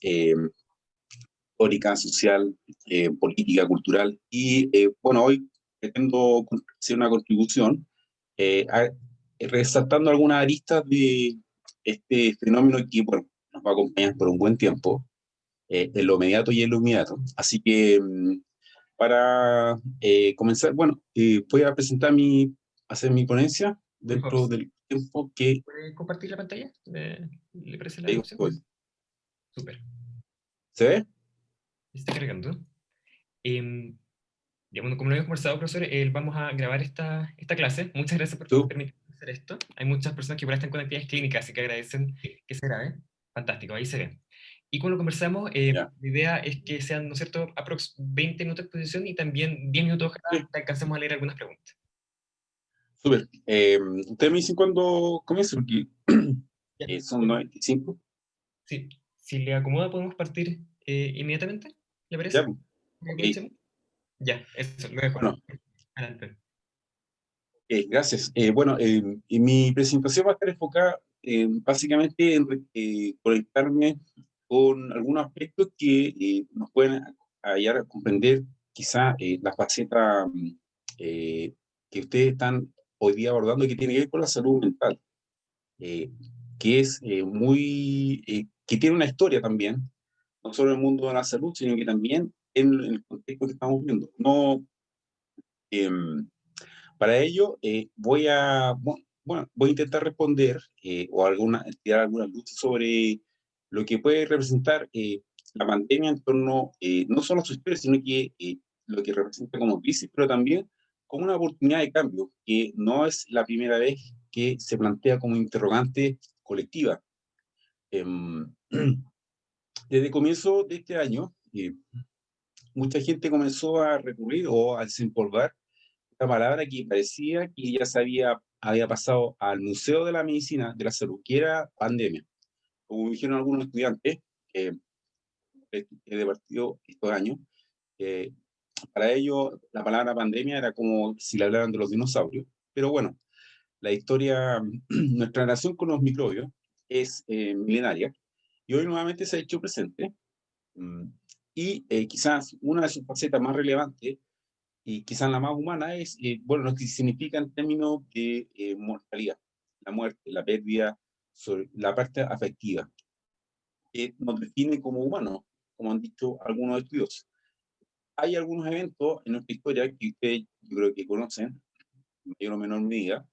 histórica, social, política, cultural, y bueno, hoy pretendo hacer una contribución resaltando algunas aristas de este fenómeno que bueno, nos va a acompañar por un buen tiempo, en lo inmediato y en lo inmediato. Así que para comenzar, bueno, voy a hacer mi ponencia Por favor, dentro del tiempo que ¿puede compartir la pantalla? ¿Le parece la tengo opción? hoy. Súper. ¿Se ve? Está cargando. Em, ya, bueno, como lo habíamos conversado, profesor, vamos a grabar esta clase. Muchas gracias por ¿Tú? permitirnos hacer esto. Hay muchas personas que por ahí están con actividades clínicas, así que agradecen que se grabe. Fantástico, ahí se ve. Y como lo conversamos, Ya. la idea es que sean, ¿no es cierto?, aprox 20 minutos de exposición y también 10 minutos, ojalá, Sí, que alcancemos a leer algunas preguntas. súper. Ustedes me dicen cuándo comienzo, porque Ya. son 95. Sí, si le acomoda, podemos partir inmediatamente, ¿le Ya, parece? pues. ¿Que Ok. comencemos? Ya, eso, lo dejo. Bueno, Adelante. gracias. Bueno, y mi presentación va a estar enfocada básicamente en conectarme con algunos aspectos que nos pueden ayudar a comprender quizá la faceta eh, que ustedes están hoy día abordando y que tiene que ver con la salud mental, eh, que es que tiene una historia también, no solo en el mundo de la salud, sino que también en el contexto que estamos viendo. No, para ello, voy a intentar responder tirar algunas luces sobre lo que puede representar la pandemia en torno, no solo a su historia, sino que lo que representa como crisis, pero también como una oportunidad de cambio, que no es la primera vez que se plantea como interrogante colectiva. Em, Desde comienzo de este año, mucha gente comenzó a recurrir o a desempolvar esta palabra que parecía que ya había pasado al Museo de la Medicina de la Salud, que era pandemia. Como dijeron algunos estudiantes que he departido estos años, eh, para ellos la palabra pandemia era como si le hablaran de los dinosaurios. Pero bueno, la historia, nuestra relación con los microbios es milenaria y hoy nuevamente se ha hecho presente. mm, y quizás una de sus facetas más relevantes y quizás la más humana es, bueno, lo que significa en términos de mortalidad, la muerte, la pérdida, sobre la parte afectiva, que nos define como humanos, como han dicho algunos estudios. Hay algunos eventos en nuestra historia que ustedes yo creo que conocen, en mayor o menor medida,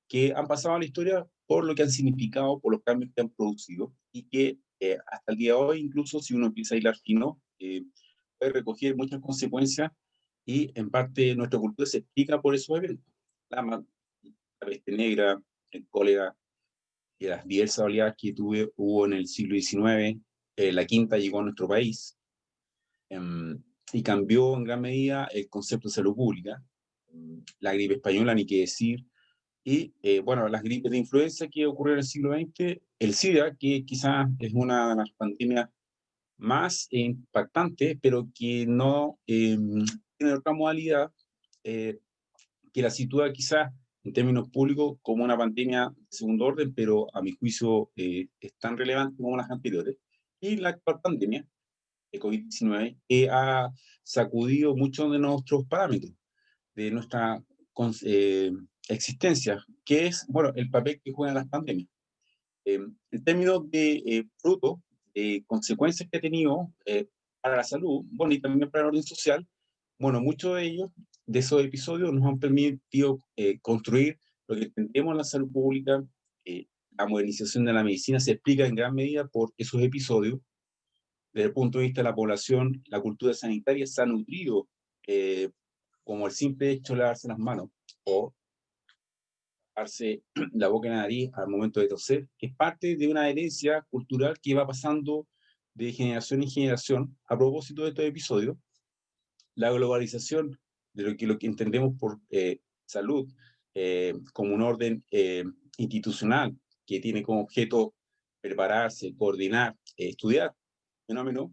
que han pasado a la historia por lo que han significado, por los cambios que han producido, y que hasta el día de hoy, incluso si uno empieza a hilar fino, puede recoger muchas consecuencias y en parte nuestra cultura se explica por esos eventos. La peste negra, el cólera, y las diversas oleadas que hubo en el siglo XIX, la quinta llegó a nuestro país em, y cambió en gran medida el concepto de salud pública. La gripe española, ni qué decir, y bueno, las gripes de influenza que ocurrieron en el siglo XX, el SIDA, que quizás es una de las pandemias más impactantes, pero que no tiene otra modalidad eh, que la sitúa quizás en términos públicos como una pandemia de segundo orden, pero a mi juicio es tan relevante como las anteriores. Y la actual pandemia de COVID-19 que ha sacudido muchos de nuestros parámetros, de nuestra eh, existencia, que es, bueno, el papel que juegan las pandemias. En términos de fruto, de consecuencias que ha tenido para la salud, bueno, y también para el orden social, bueno, muchos de ellos, de esos episodios, nos han permitido construir lo que entendemos en la salud pública. La modernización de la medicina se explica en gran medida por esos episodios. Desde el punto de vista de la población, la cultura sanitaria se ha nutrido, como el simple hecho de lavarse las manos o taparse la boca y la nariz al momento de toser, que es parte de una herencia cultural que va pasando de generación en generación. A propósito de estos episodios, la globalización de lo que entendemos por salud como un orden institucional que tiene como objeto prepararse, coordinar, estudiar fenómenos,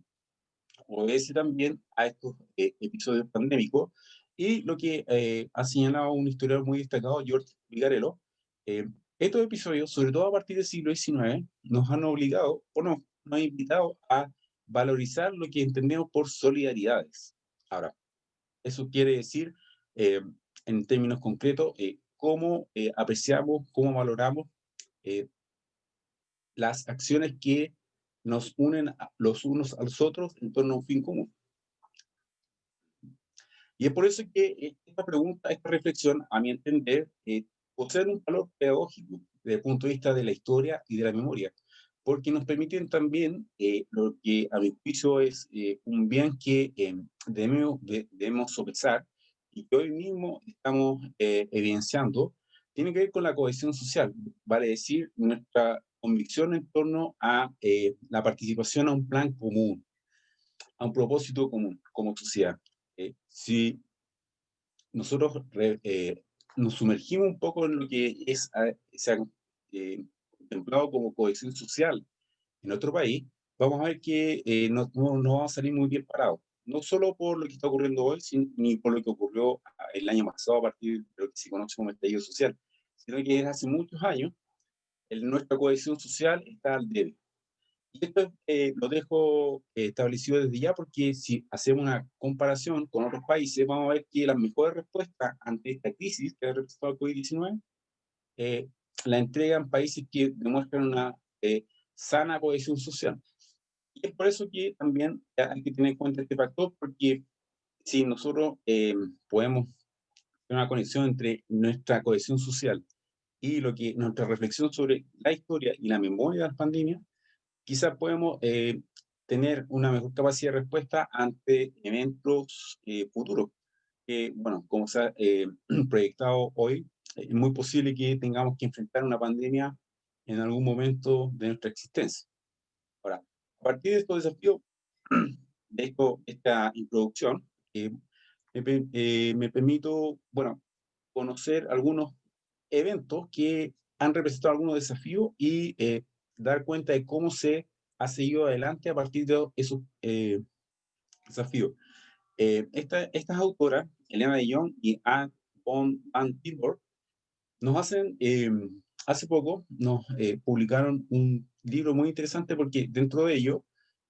obedece también a estos episodios pandémicos. Y lo que ha señalado un historiador muy destacado, George Vigarello, eh, estos episodios, sobre todo a partir del siglo XIX, nos han obligado o nos han invitado a valorizar lo que entendemos por solidaridades. Ahora, eso quiere decir, en términos concretos, cómo apreciamos, cómo valoramos eh, las acciones que nos unen los unos a los otros en torno a un fin común. Y es por eso que esta pregunta, esta reflexión, a mi entender, posee un valor pedagógico desde el punto de vista de la historia y de la memoria, porque nos permiten también lo que a mi juicio es un bien que debemos sopesar y que hoy mismo estamos evidenciando, tiene que ver con la cohesión social, vale decir, nuestra convicción en torno a la participación a un plan común, a un propósito común como sociedad. Si nosotros nos sumergimos un poco en lo que se ha contemplado como cohesión social en otro país, vamos a ver que no vamos a salir muy bien parados. No solo por lo que está ocurriendo hoy, ni por lo que ocurrió el año pasado a partir de lo que se conoce como estallido social, sino que desde hace muchos años nuestra cohesión social está al debe. Y esto lo dejo establecido desde ya porque si hacemos una comparación con otros países, vamos a ver que las mejores respuestas ante esta crisis que ha representado el COVID-19 eh, la entregan países que demuestran una sana cohesión social. Y es por eso que también hay que tener en cuenta este factor, porque si nosotros podemos tener una conexión entre nuestra cohesión social y nuestra reflexión sobre la historia y la memoria de las pandemias, quizás podemos tener una mejor capacidad de respuesta ante eventos futuros. Que, bueno, como se ha proyectado hoy, es muy posible que tengamos que enfrentar una pandemia en algún momento de nuestra existencia. Ahora, a partir de estos desafíos, esta introducción, me permito, bueno, conocer algunos eventos que han representado algunos desafíos y dar cuenta de cómo se ha seguido adelante a partir de esos desafíos. Estas autoras, Elena de Jong y Anne von Van Tilburg, nos hacen, hace poco, nos publicaron un libro muy interesante porque dentro de ello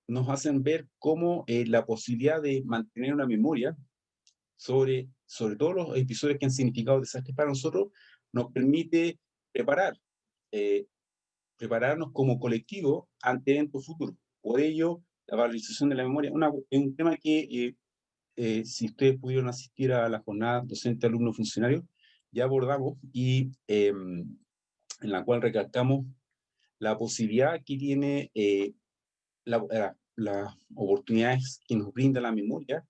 nos hacen ver cómo la posibilidad de mantener una memoria sobre todos los episodios que han significado desastres para nosotros, nos permite preparar, eh, prepararnos como colectivo ante eventos futuros. Por ello, la valorización de la memoria es un tema que, si ustedes pudieron asistir a la jornada docente, alumno, funcionario, ya abordamos y en la cual recalcamos la posibilidad que tiene las oportunidades que nos brinda la memoria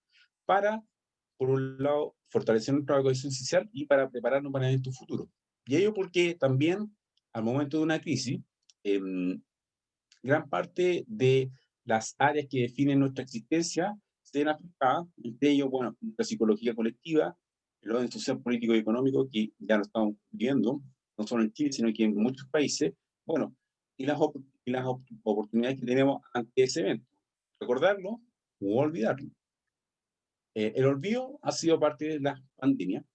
para, por un lado, fortalecer nuestra cohesión social y para prepararnos para eventos futuros. Y ello porque también, al momento de una crisis, gran parte de las áreas que definen nuestra existencia se ven afectadas, entre ellos, bueno, la psicología colectiva, el orden social, político y económico, que ya lo estamos viviendo, no solo en Chile, sino que en muchos países, bueno, y las oportunidades que tenemos ante ese evento. Recordarlo o olvidarlo. El olvido ha sido parte de la pandemia.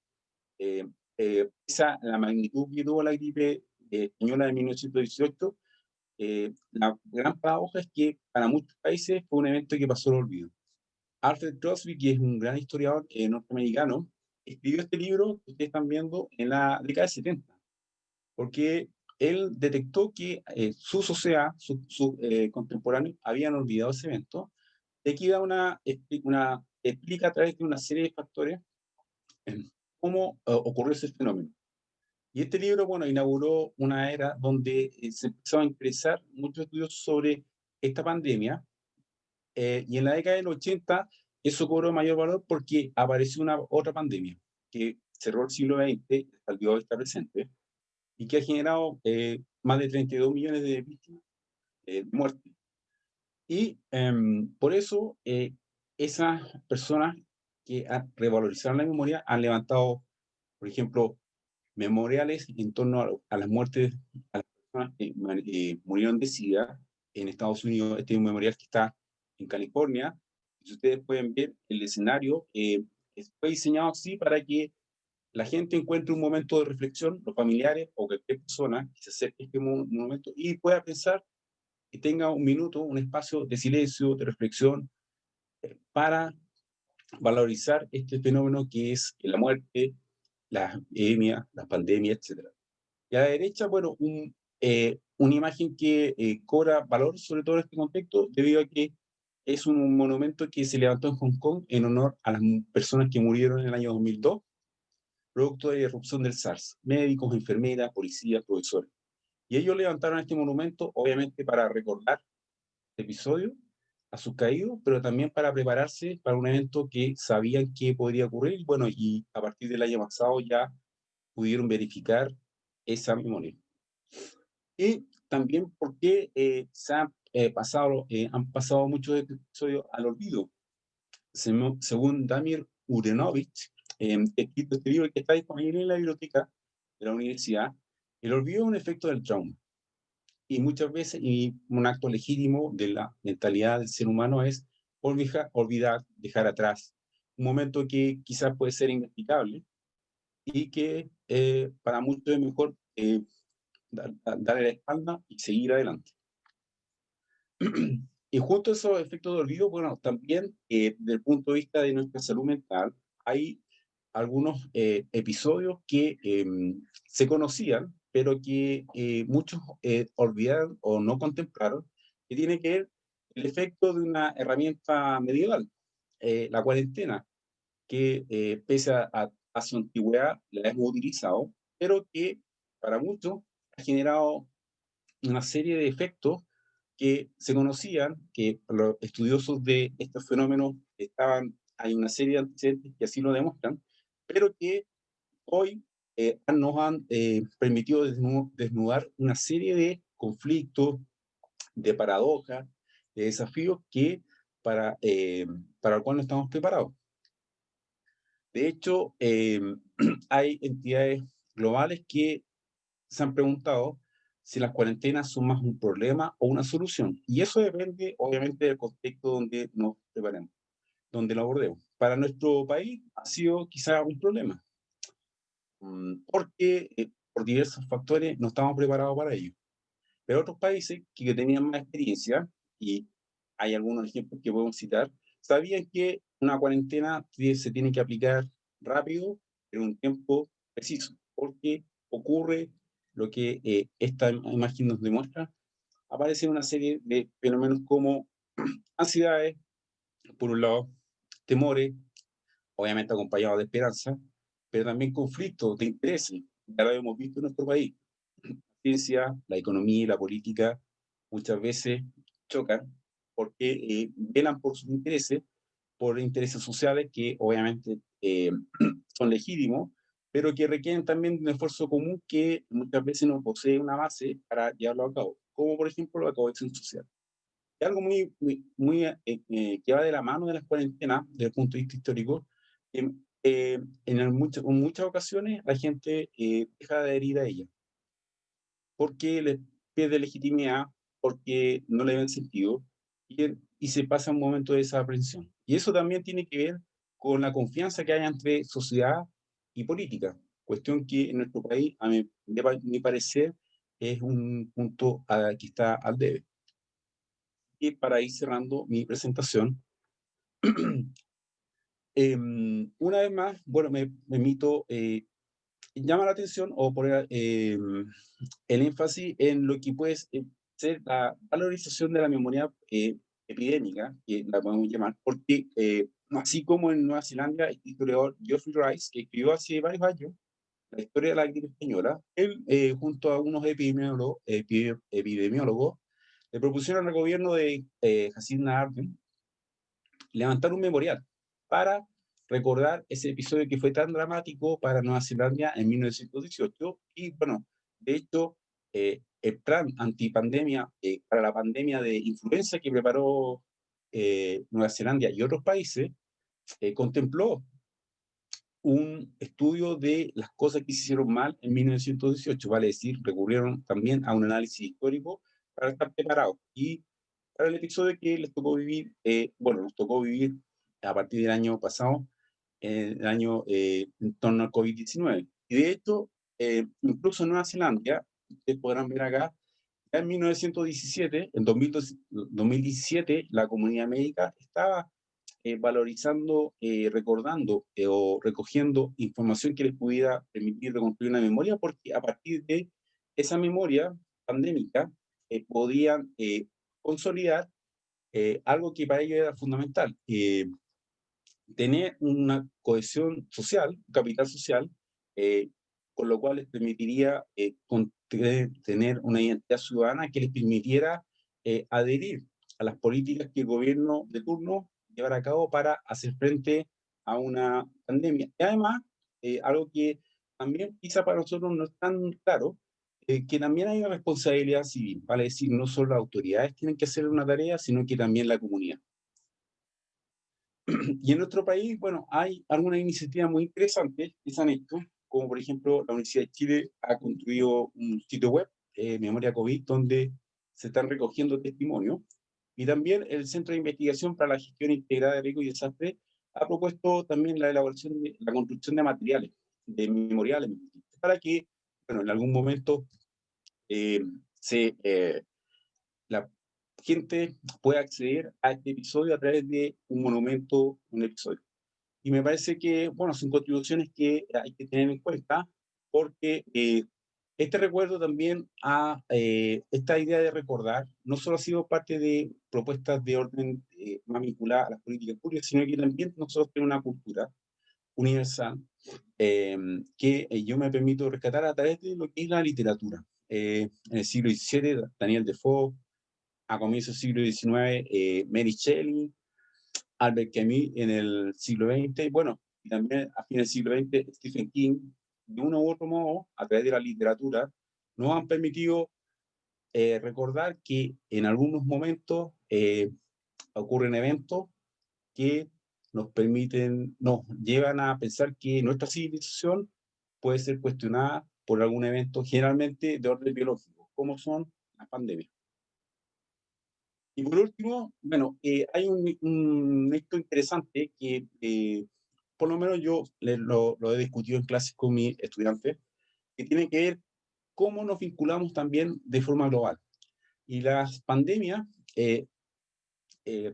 La magnitud que tuvo la gripe española de 1918, la gran paradoja es que para muchos países fue un evento que pasó al olvido. Alfred Crosby, que es un gran historiador norteamericano, escribió este libro que ustedes están viendo en la década de 70, porque él detectó que su sociedad, sus contemporáneos, habían olvidado ese evento. Y aquí da explica a través de una serie de factores cómo ocurrió ese fenómeno. Y este libro, bueno, inauguró una era donde se empezó a interesar muchos estudios sobre esta pandemia, y en la década del 80 eso cobró mayor valor porque apareció una otra pandemia que cerró el siglo XX, al día de hoy está presente, y que ha generado más de 32 millones de víctimas, de muertes. Y por eso esas personas que revalorizaron la memoria han levantado, por ejemplo, memoriales en torno a las muertes a las personas que murieron de SIDA en Estados Unidos. Este es un memorial que está en California. Si ustedes pueden ver, el escenario fue diseñado así para que la gente encuentre un momento de reflexión, los familiares o cualquier persona que se acerque a este momento y pueda pensar y tenga un minuto, un espacio de silencio, de reflexión, para valorizar este fenómeno que es la muerte, las epidemias, las pandemias, etcétera. Y a la derecha, bueno, una imagen que cobra valor sobre todo en este contexto, debido a que es un monumento que se levantó en Hong Kong en honor a las personas que murieron en el año 2002, producto de la irrupción del SARS, médicos, enfermeras, policías, profesores. Y ellos levantaron este monumento, obviamente, para recordar este episodio a sus caídos, pero también para prepararse para un evento que sabían que podría ocurrir. Bueno, y a partir del año pasado ya pudieron verificar esa memoria. Y también porque han pasado muchos episodios al olvido. Según Damir Urenovich, escrito este libro que está disponible en la biblioteca de la universidad, el olvido es un efecto del trauma. Y muchas veces, y un acto legítimo de la mentalidad del ser humano es olvidar, dejar atrás un momento que quizás puede ser inexplicable y que para muchos es mejor darle la espalda y seguir adelante. Y justo esos efectos de olvido, bueno, también desde el punto de vista de nuestra salud mental, hay algunos episodios que se conocían, pero que muchos olvidaron o no contemplaron, que tiene que ver el efecto de una herramienta medieval, la cuarentena, que pese a su antigüedad la hemos utilizado, pero que para muchos ha generado una serie de efectos que se conocían, que los estudiosos de estos fenómenos hay una serie de antecedentes que así lo demuestran, pero que hoy nos han permitido desnudar una serie de conflictos, de paradojas, de desafíos que para el cual no estamos preparados. De hecho, hay entidades globales que se han preguntado si las cuarentenas son más un problema o una solución. Y eso depende, obviamente, del contexto donde nos preparemos, donde lo abordemos. Para nuestro país ha sido quizá un problema, porque por diversos factores no estamos preparados para ello. Pero otros países que tenían más experiencia, y hay algunos ejemplos que podemos citar, sabían que una cuarentena se tiene que aplicar rápido, en un tiempo preciso, porque ocurre lo que esta imagen nos demuestra. Aparece una serie de fenómenos como ansiedades, por un lado, temores, obviamente acompañados de esperanza, pero también conflictos de intereses. Ya lo hemos visto en nuestro país. La ciencia, la economía y la política muchas veces chocan porque velan por sus intereses, por intereses sociales que obviamente son legítimos, pero que requieren también de un esfuerzo común que muchas veces no posee una base para llevarlo a cabo, como por ejemplo la cohesión social. Es algo que va de la mano de las cuarentenas, desde el punto de vista histórico, que en muchas ocasiones la gente deja de adherir a ella, porque le pierde legitimidad, porque no le ven sentido, y se pasa un momento de desaprensión. Y eso también tiene que ver con la confianza que hay entre sociedad y política, cuestión que en nuestro país, mi parecer, es un punto que está al debe. Y para ir cerrando mi presentación, una vez más, bueno, me emito, llama la atención o poner el énfasis en lo que puede ser la valorización de la memoria epidémica, que la podemos llamar, porque así como en Nueva Zelanda, el historiador Geoffrey Rice, que escribió hace varios años la historia de la gripe española, él, junto a unos epidemiólogos, le propusieron al gobierno de Jacinda Ardern levantar un memorial para recordar ese episodio que fue tan dramático para Nueva Zelanda en 1918. Y bueno, de hecho, el plan antipandemia para la pandemia de influenza que preparó Nueva Zelanda y otros países contempló un estudio de las cosas que se hicieron mal en 1918, vale decir, recurrieron también a un análisis histórico para estar preparados. Y para el episodio que les tocó vivir, bueno, nos tocó vivir a partir del año pasado, el año en torno al COVID-19. Y de hecho, incluso en Nueva Zelanda, ustedes podrán ver acá, Ya en 1917, en 2017, la comunidad médica estaba valorizando, recordando o recogiendo información que les pudiera permitir reconstruir una memoria, porque a partir de esa memoria pandémica podían consolidar algo que para ellos era fundamental, tener una cohesión social, un capital social, eh, con lo cual les permitiría tener una identidad ciudadana que les permitiera adherir a las políticas que el gobierno de turno llevará a cabo para hacer frente a una pandemia. Y además, algo que también quizá para nosotros no es tan claro, que también hay una responsabilidad civil, vale decir, no solo las autoridades tienen que hacer una tarea, sino que también la comunidad. Y en nuestro país, bueno, hay algunas iniciativas muy interesantes que se han hecho, como por ejemplo la Universidad de Chile ha construido un sitio web, Memoria COVID, donde se están recogiendo testimonios, y también el Centro de Investigación para la Gestión Integrada de Riesgos y Desastres ha propuesto también la elaboración de la construcción de materiales, de memoriales, para que, bueno, en algún momento eh, se la gente puede acceder a este episodio a través de un monumento, un episodio. Y me parece que, bueno, son contribuciones que hay que tener en cuenta porque este recuerdo también esta idea de recordar, no solo ha sido parte de propuestas de orden más vinculadas a las políticas públicas, sino que también nosotros tenemos una cultura universal yo me permito rescatar a través de lo que es la literatura. En el siglo XVII, Daniel Defoe, a comienzos del siglo XIX, Mary Shelley, Albert Camus en el siglo XX, y bueno, y también a fines del siglo XX, Stephen King, de uno u otro modo, a través de la literatura, nos han permitido recordar que en algunos momentos ocurren eventos que nos permiten, nos llevan a pensar que nuestra civilización puede ser cuestionada por algún evento generalmente de orden biológico, como son las pandemias. Y por último, bueno, hay un hecho interesante que por lo menos yo lo he discutido en clases con mis estudiantes, que tiene que ver cómo nos vinculamos también de forma global. Y las pandemias eh,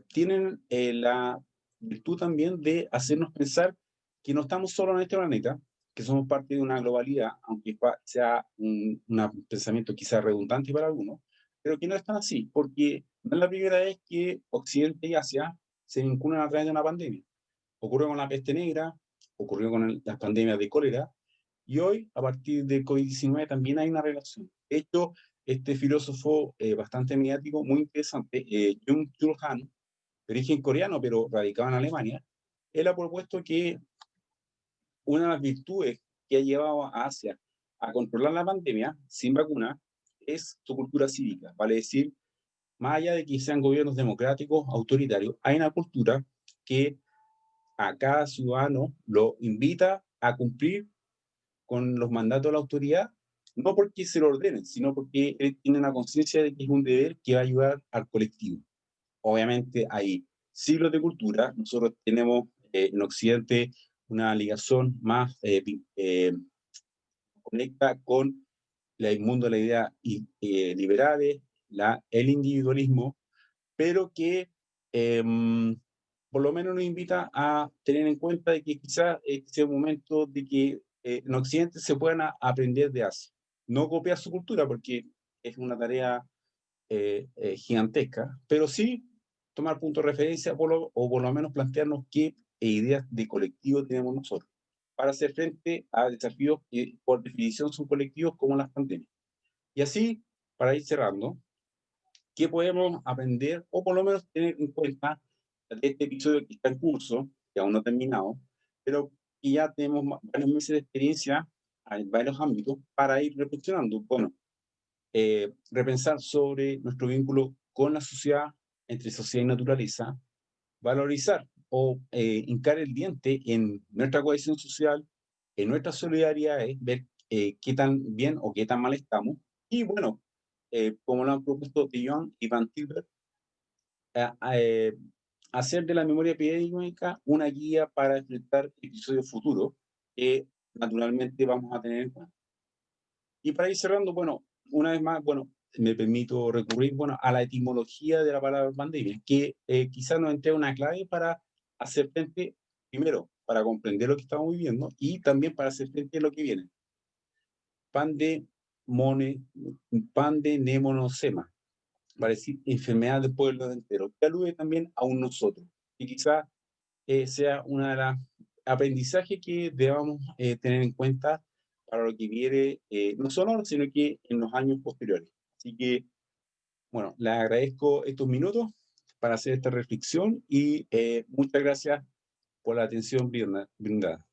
tienen la virtud también de hacernos pensar que no estamos solos en este planeta, que somos parte de una globalidad, aunque sea un pensamiento quizá redundante para algunos, pero que no es tan así, porque no es la primera vez que Occidente y Asia se vinculan a través de una pandemia. Ocurrió con la peste negra, ocurrió con las pandemias de cólera, y hoy, a partir del COVID-19, también hay una relación. De hecho, este filósofo bastante mediático, muy interesante, Jung-Chul Han, de origen coreano, pero radicado en Alemania, él ha propuesto que una de las virtudes que ha llevado a Asia a controlar la pandemia sin vacuna es su cultura cívica, vale decir, más allá de que sean gobiernos democráticos, autoritarios, hay una cultura que a cada ciudadano lo invita a cumplir con los mandatos de la autoridad, no porque se lo ordenen, sino porque él tiene una conciencia de que es un deber que va a ayudar al colectivo. Obviamente hay siglos de cultura, nosotros tenemos en Occidente una ligación más conecta con el mundo de la idea liberales, el individualismo, pero que eh, por lo menos nos invita a tener en cuenta de que quizás sea un momento de que en Occidente se puedan aprender de Asia. No copiar su cultura porque es una tarea gigantesca, pero sí tomar punto de referencia o por lo menos plantearnos qué ideas de colectivo tenemos nosotros para hacer frente a desafíos que por definición son colectivos como las pandemias. Y así, para ir cerrando, ¿qué podemos aprender o por lo menos tener en cuenta de este episodio que está en curso, que aún no ha terminado, pero que ya tenemos varios meses de experiencia en varios ámbitos para ir reflexionando? Bueno, repensar sobre nuestro vínculo con la sociedad, entre sociedad y naturaleza, valorizar o hincar el diente en nuestra cohesión social, en nuestra solidaridad, ver qué tan bien o qué tan mal estamos. Y bueno, como lo han propuesto de John y Van Tilburg, eh, eh, hacer de la memoria epidemiológica una guía para enfrentar episodios futuros que naturalmente vamos a tener en cuenta. Y para ir cerrando, bueno, una vez más, bueno, me permito recurrir, bueno, a la etimología de la palabra pandemia, que quizás nos entrega una clave para hacer frente, primero, para comprender lo que estamos viviendo y también para hacer frente a lo que viene. Pande, mone, pandenemonosema, para decir enfermedad del pueblo entero, que alude también a un nosotros, y quizás sea una de las aprendizajes que debamos tener en cuenta para lo que viene, no solo ahora, sino que en los años posteriores. Así que, bueno, le agradezco estos minutos para hacer esta reflexión y muchas gracias por la atención brindada.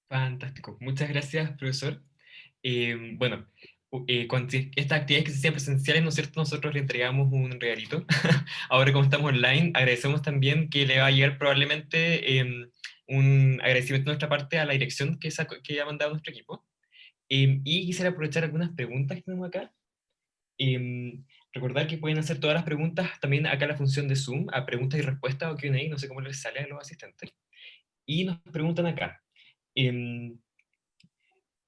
Fantástico. Muchas gracias, profesor. Bueno, con estas actividades que se hacían presenciales, ¿no es cierto? Nosotros le entregamos un regalito. Ahora, como estamos online, agradecemos también que le va a llegar probablemente un agradecimiento de nuestra parte a la dirección que ha mandado nuestro equipo. Y quisiera aprovechar algunas preguntas que tenemos acá. Recordar que pueden hacer todas las preguntas también acá en la función de Zoom, a preguntas y respuestas o Q&A, no sé cómo les sale a los asistentes. Y nos preguntan acá. em,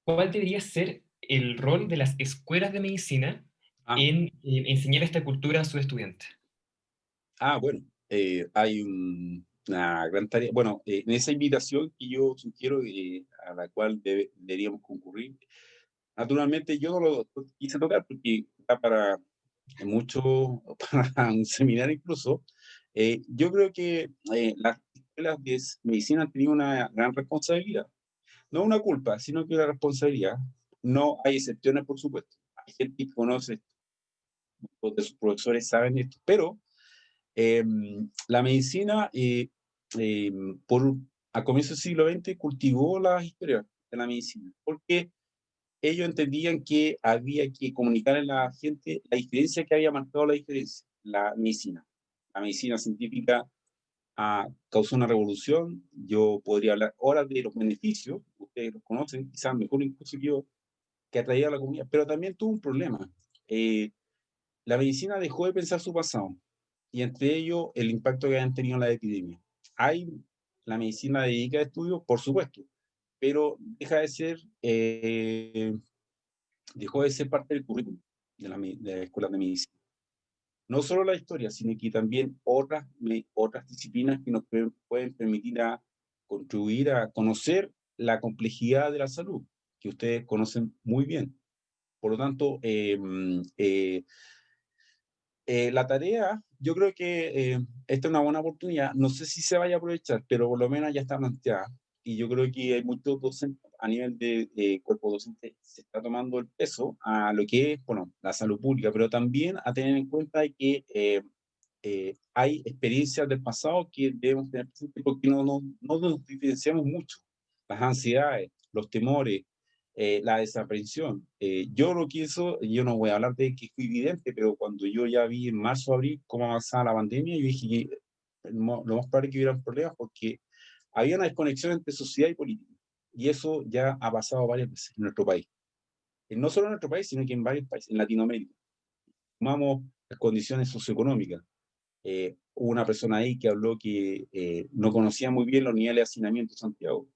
¿Cuál debería ser el rol de las escuelas de medicina Ah, en enseñar esta cultura a sus estudiantes? bueno, hay una gran tarea. Bueno, en esa invitación que yo sugiero, a la cual deberíamos concurrir, naturalmente yo no lo quise tocar porque está para mucho, para un seminario incluso. Yo creo que las escuelas de medicina han tenido una gran responsabilidad. No una culpa, sino que una responsabilidad. No hay excepciones, por supuesto. Hay gente que conoce, de sus profesores saben esto, pero eh, la medicina, eh, por, a comienzos del siglo XX, cultivó la historia de la medicina, porque ellos entendían que había que comunicar a la gente la diferencia que había marcado la diferencia, la medicina. La medicina científica causó una revolución. Yo podría hablar horas de los beneficios, ustedes los conocen, quizás mejor incluso que yo, que atraía a la comunidad, pero también tuvo un problema. Eh, la medicina dejó de pensar su pasado, y entre ellos el impacto que han tenido las epidemias. Hay la medicina dedica a estudios, por supuesto, pero dejó de ser parte del currículum de la escuela de medicina. No solo la historia, sino que también otras disciplinas que nos pueden permitir a contribuir a conocer la complejidad de la salud, que ustedes conocen muy bien. Por lo tanto, la tarea, yo creo que esta es una buena oportunidad. No sé si se vaya a aprovechar, pero por lo menos ya está planteada. Y yo creo que hay muchos docentes a nivel de cuerpo docente, se está tomando el peso a lo que es, bueno, la salud pública, pero también a tener en cuenta que hay experiencias del pasado que debemos tener presente porque no nos diferenciamos mucho. Las ansiedades, los temores, la desaprensión. Yo no voy a hablar de que fui vidente, pero cuando yo ya vi en marzo, abril cómo avanzaba la pandemia, yo dije que lo más probable es que hubieran problemas porque había una desconexión entre sociedad y política. Y eso ya ha pasado varias veces en nuestro país. No solo en nuestro país, sino que en varios países, en Latinoamérica. Tomamos las condiciones socioeconómicas. Hubo una persona ahí que habló que no conocía muy bien los niveles de hacinamiento de Santiago.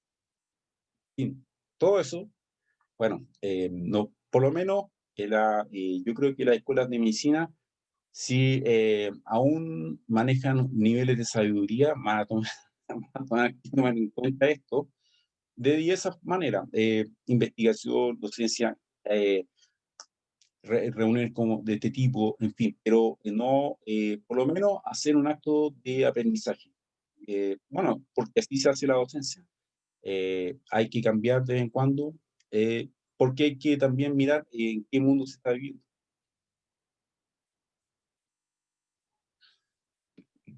Y todo eso, bueno, no, por lo menos yo creo que las escuelas de medicina, si aún manejan niveles de sabiduría, van a tomar en cuenta esto de diversas maneras. Investigación, docencia, eh, reuniones como de este tipo, en fin, pero no, por lo menos hacer un acto de aprendizaje. Bueno, porque así se hace la docencia. Hay que cambiar de vez en cuando, porque hay que también mirar en qué mundo se está viviendo.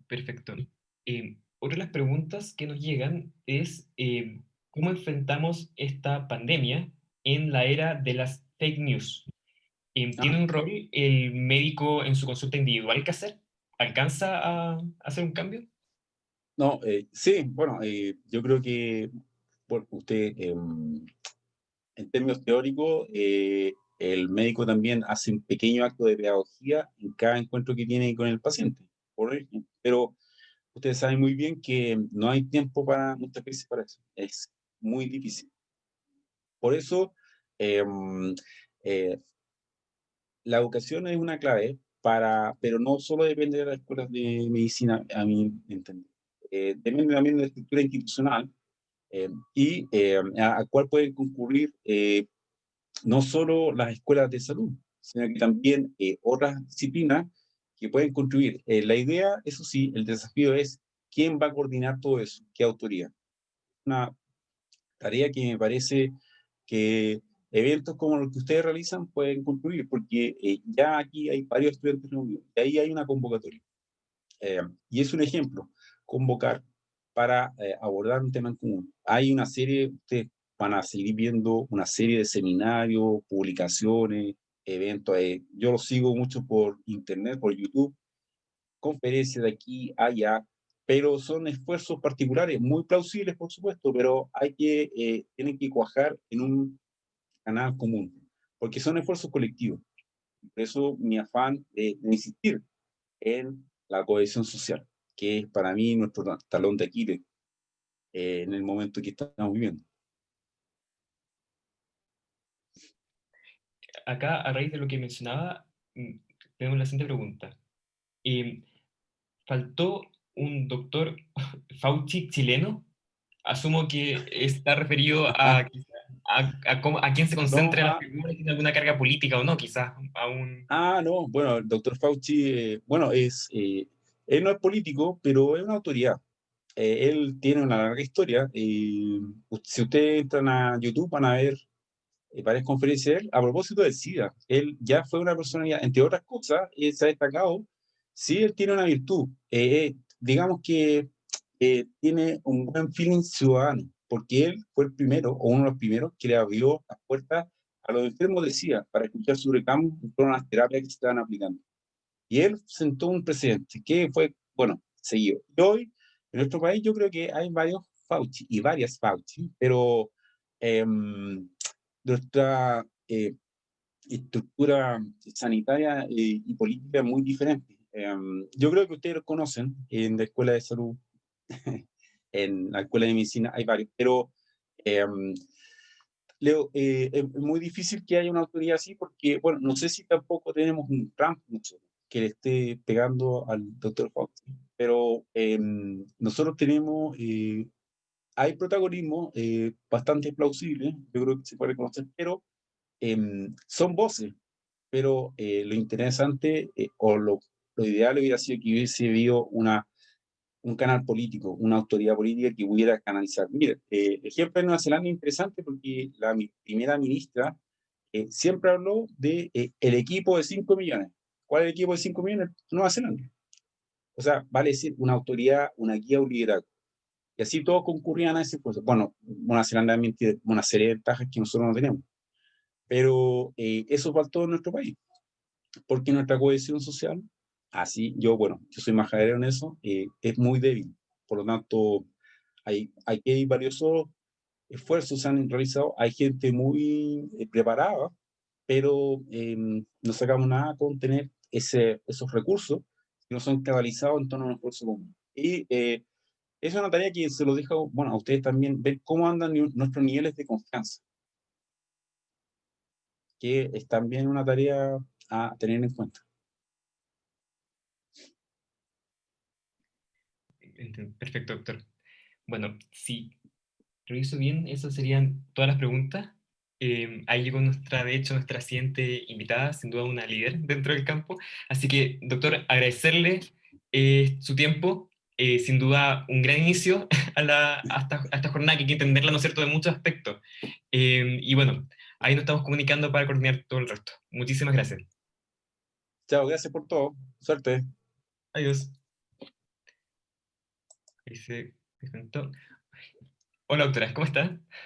Perfecto. Otra de las preguntas que nos llegan es ¿cómo enfrentamos esta pandemia en la era de las fake news? Ah, ¿Tiene un rol el médico en su consulta individual que hacer? ¿Alcanza a hacer un cambio? no, sí, bueno, yo creo que bueno, en términos teóricos, el médico también hace un pequeño acto de pedagogía en cada encuentro que tiene con el paciente, por ejemplo. Pero ustedes saben muy bien que no hay tiempo para muchas veces para eso. Es muy difícil. Por eso, Em, eh, la educación es una clave pero no solo depende de las escuelas de medicina, a mi entender. Depende también de la estructura institucional a cual pueden concurrir no solo las escuelas de salud, sino que también otras disciplinas que pueden contribuir. La idea, eso sí, el desafío es quién va a coordinar todo eso, qué autoridad. Una tarea que me parece que eventos como los que ustedes realizan pueden concluir, porque ya aquí hay varios estudiantes reunidos, y ahí hay una convocatoria. Y es un ejemplo, convocar para abordar un tema en común. Hay una serie, ustedes van a seguir viendo una serie de seminarios, publicaciones, eventos. Yo los sigo mucho por internet, por YouTube, conferencias de aquí a allá, pero son esfuerzos particulares, muy plausibles, por supuesto, pero tienen que cuajar en un canal común, porque son esfuerzos colectivos. Por eso mi afán de insistir en la cohesión social, que es para mí nuestro talón de Aquiles en el momento que estamos viviendo. Acá, a raíz de lo que mencionaba, tenemos la siguiente pregunta. Eh, ¿Faltó un doctor Fauci chileno? Asumo que está referido a quién se No, concentra la figura y tiene alguna carga política o no, quizás a un... no, bueno, el doctor Fauci, él no es político, pero es una autoridad. Él tiene una larga historia. Si ustedes entran a YouTube, van a ver varias conferencias de él. A propósito del SIDA, él ya fue una persona, entre otras cosas, se ha destacado. Sí, él tiene una virtud. Digamos que tiene un buen feeling ciudadano, porque él fue el primero, o uno de los primeros, que le abrió las puertas a los enfermos de SIDA para escuchar su reclamo en torno a las terapias que se estaban aplicando. Y él sentó un precedente que fue, bueno, seguido. Y hoy, en nuestro país, yo creo que hay varios Fauci y varias Fauci, pero eh, nuestra estructura sanitaria y política es muy diferente. Yo creo que ustedes lo conocen en la Escuela de Salud, en la Escuela de Medicina hay varios, pero eh, Leo, es muy difícil que haya una autoridad así porque, bueno, no sé si tampoco tenemos un Trump nosotros, que le esté pegando al doctor Fauci, pero nosotros tenemos, hay protagonismo bastante plausible, yo creo que se puede conocer, pero son voces, pero lo interesante lo ideal hubiera sido que hubiese habido un canal político, una autoridad política que pudiera canalizar. Mira, el ejemplo de Nueva Zelanda es interesante porque la primera ministra siempre habló de el equipo de 5 millones. ¿Cuál es el equipo de 5 millones? Nueva Zelanda. O sea, vale decir, una autoridad, una guía, un liderazgo. Y así todos concurrían a ese puesto. Bueno, Nueva Zelanda también tiene una serie de ventajas que nosotros no tenemos. Pero eso faltó en nuestro país, porque nuestra cohesión social, así yo soy majadero en eso, es muy débil. Por lo tanto, hay varios esfuerzos se han realizado, hay gente muy preparada, pero no sacamos nada con tener esos recursos que no son canalizados en torno a un esfuerzo común. Y es una tarea que se lo dejo, bueno, a ustedes también, ver cómo andan nuestros niveles de confianza, que es también una tarea a tener en cuenta. Perfecto, doctor. Bueno, si reviso bien, esas serían todas las preguntas. Ahí llegó de hecho, nuestra siguiente invitada, sin duda una líder dentro del campo. Así que, doctor, agradecerle su tiempo. Sin duda, un gran inicio a esta jornada que hay que entenderla, ¿no es cierto?, de muchos aspectos. Y bueno, ahí nos estamos comunicando para coordinar todo el resto. Muchísimas gracias. Chao, gracias por todo. Suerte. Adiós. Ahí se desconectó. Hola, doctora, ¿cómo está?